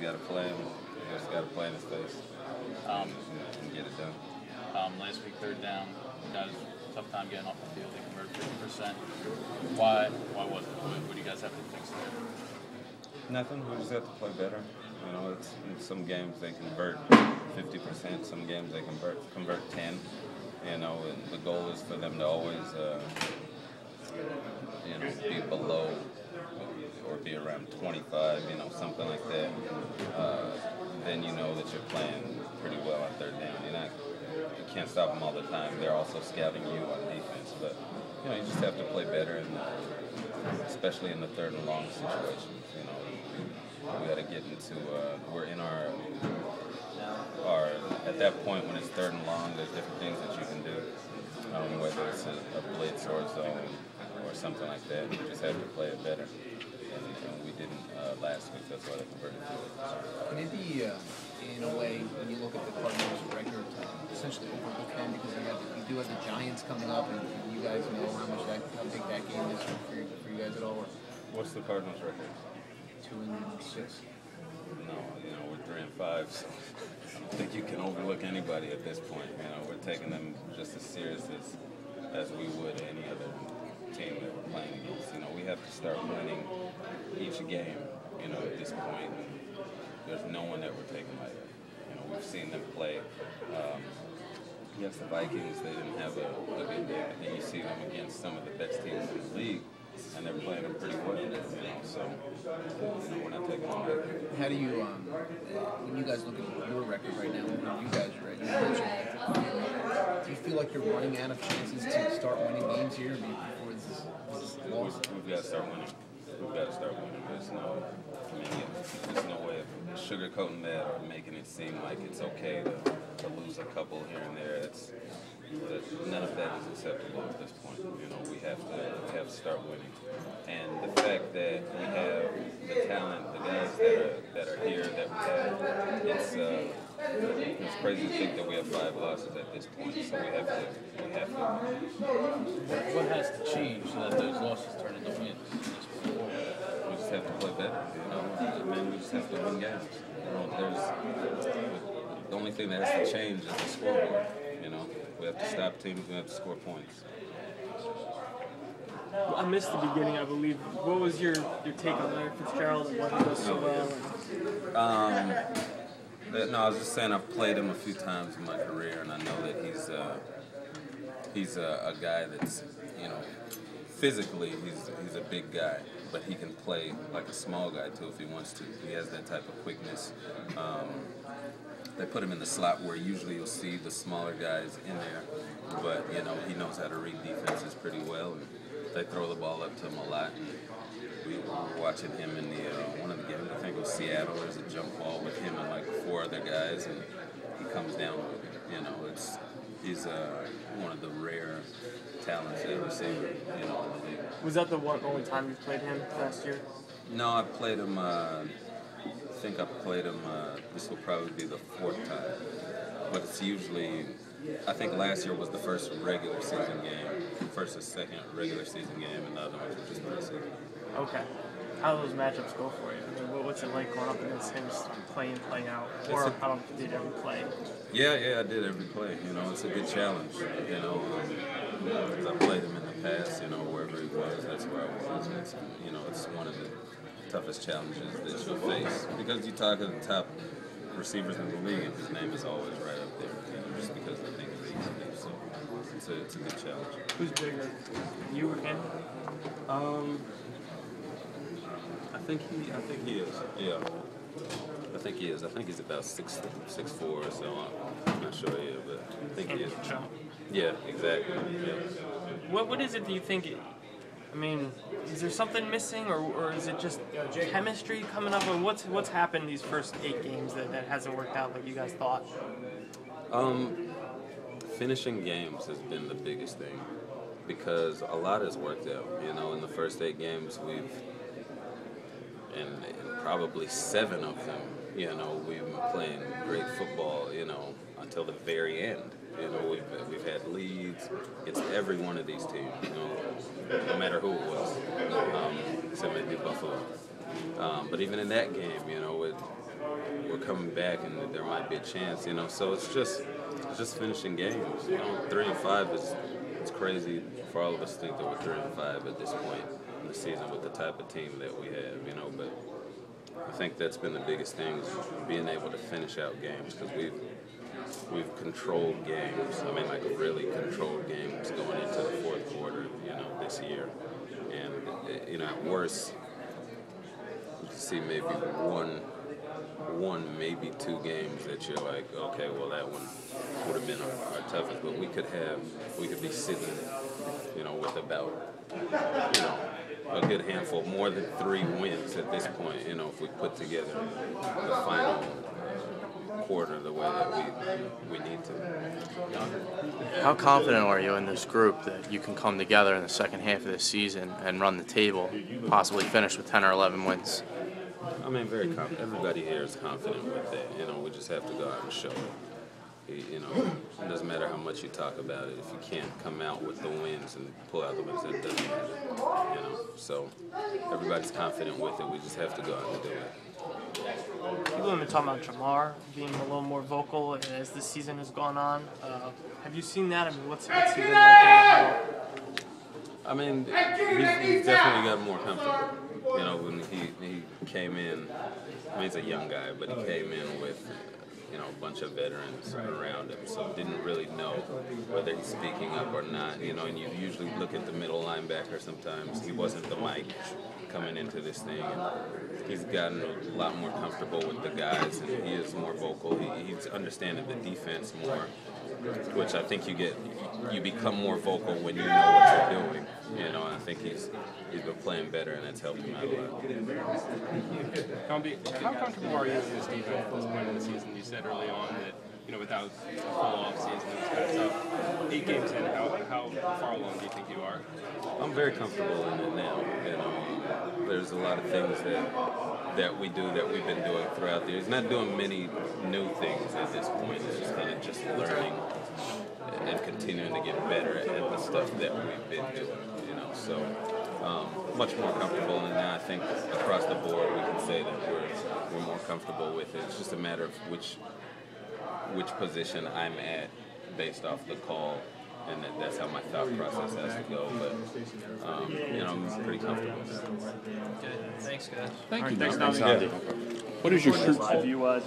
got to play him. You just got to play in his face and get it done. Last week, third down, you guys tough time getting off the field. They converted 50%. Why was it? What do you guys have to fix there? Nothing. We just have to play better. You know, it's in some games they convert 50%. Some games they convert 10. You know, and the goal is for them to always, be below or be around 25. You know, something like that. Then you know that you're playing pretty well on third down. You can't stop them all the time. They're also scouting you on defense, but you just have to play better, and especially in the third and long situations. We got to get into. We're in our at that point when it's third and long. There's different things that you can do, whether it's a blitz or a zone or something like that. You just have to play it better. And we didn't last week. That's why they converted to it. Can it be, in a way, when you look at the Cardinals' record, essentially overlook them because you do have the Giants coming up, and you guys know how big that game is for you guys at all? Or? What's the Cardinals' record? 2-6. No, we're 3-5. So I don't think you can overlook anybody at this point. We're taking them just as serious as we would any other team that we're playing against. We have to start winning each game. At this point, there's no one that we're taking lightly. We've seen them play against the Vikings. They didn't have a good day, but then you see them against some of the best teams in the league, and they're playing them pretty well. So we're not taking them lightly. How do you, when you guys look at your record right now, where you guys are right, do you feel like you're running out of chances to start winning games here before this loss? We've got to start winning. We've got to start winning. There's no way of sugarcoating that or making it seem like it's okay to lose a couple here and there. None of that is acceptable at this point. We have to start winning. And the fact that we have the talent, the guys that are here that we have, it's crazy to think that we have 5 losses at this point. So we have to win. What has to change so that those losses turn into wins? We just have to play better. We just have to win games. The only thing that has to change is the scoreboard. We have to stop teams. We have to score points. I missed the beginning, I believe. What was your take on Larry Fitzgerald and what he does so well? No, I was just saying I've played him a few times in my career, and I know that he's a guy that's physically he's a big guy, but he can play like a small guy too if he wants to. He has that type of quickness. They put him in the slot where usually you'll see the smaller guys in there, but he knows how to read defenses pretty well, and they throw the ball up to him a lot. We were watching him in one of the games, I think it was Seattle. There's a jump ball with him and like 4 other guys, and he comes down with it. He's one of the rare talents at receiver, in the league. Was that the only time you played him last year? No, I played him. I think I played him. This will probably be the 4th time, but it's usually. I think last year was the first regular season game, first or second regular season game, and the other ones were just preseason. Okay. How do those matchups go for you? I mean, what's it like going up against him, playing out, or how did you ever play? Yeah, I did every play. It's a good challenge. Because I played him in the past. Wherever he was, that's where I was. It's one of the toughest challenges that you'll face because you talk to the top receivers in the league, and his name is always right up there. Just because I think it's easy. So it's a good challenge. Who's bigger, you or him? I think he is. Yeah. I think he is. I think he's about 6'4" or so. I'm not sure yet, but I think he is. Yeah, exactly. Yeah. What is it do you think? Is there something missing, or is it just chemistry coming up? And what's happened these first 8 games that hasn't worked out like you guys thought? Finishing games has been the biggest thing because a lot has worked out. In the first 8 games and probably 7 of them, we've been playing great football, until the very end. We've had leads. It's every one of these teams, no matter who it was, except maybe Buffalo. But even in that game, we're coming back and there might be a chance, you know. So it's just finishing games. You know, 3-5 is it's crazy for all of us to think that we're 3-5 at this point in the season with the type of team that we have, you know. But I think that's been the biggest thing, is being able to finish out games, because we've controlled games. I mean, like really controlled games going into the fourth quarter, you know, this year. And you know, at worst, you can see maybe one, maybe two games that you're like, okay, well that one would have been our toughest, but we could be sitting, you know, with about, you know, a good handful, more than 3 wins at this point, you know, if we put together the final quarter the way that we need to. How confident are you in this group that you can come together in the second half of this season and run the table, possibly finish with 10 or 11 wins? I mean, very confident. Everybody here is confident with that. You know, we just have to go out and show it. You know, it doesn't matter how much you talk about it. If you can't come out with the wins and pull out the wins, that doesn't matter. You know, so everybody's confident with it. We just have to go out and do it. People have been talking about Jamar being a little more vocal as the season has gone on. Have you seen that? I mean, what's he been like? I mean, he's definitely got more comfortable. You know, when he came in, I mean, he's a young guy, but he came in with, you know, a bunch of veterans around him, so didn't really know whether he's speaking up or not. You know, and you usually look at the middle linebacker sometimes. He wasn't the mic coming into this thing, and he's gotten a lot more comfortable with the guys, and he is more vocal. He's understanding the defense more, which I think you become more vocal when you know what you're doing. You know, I think he's been playing better, and that's helped him out a lot. Nnamdi, how comfortable are you with this defense at this point in the season? You said early on that, you know, without a full off season, it was kind of tough. 8 games in, how far along do you think you are? I'm very comfortable in it now. You know, there's a lot of things that we do that we've been doing throughout the years. Not doing many new things at this point. It's kind of just learning and continuing to get better at the stuff that we've been doing. You know, so much more comfortable in it now. I think across the board we can say that we're more comfortable with it. It's just a matter of which position I'm at based off the call, and that's how my thought process has to go. But you know, I'm pretty comfortable with that. Good. Thanks, guys. Thank you. Thanks, Nnamdi. What is your View was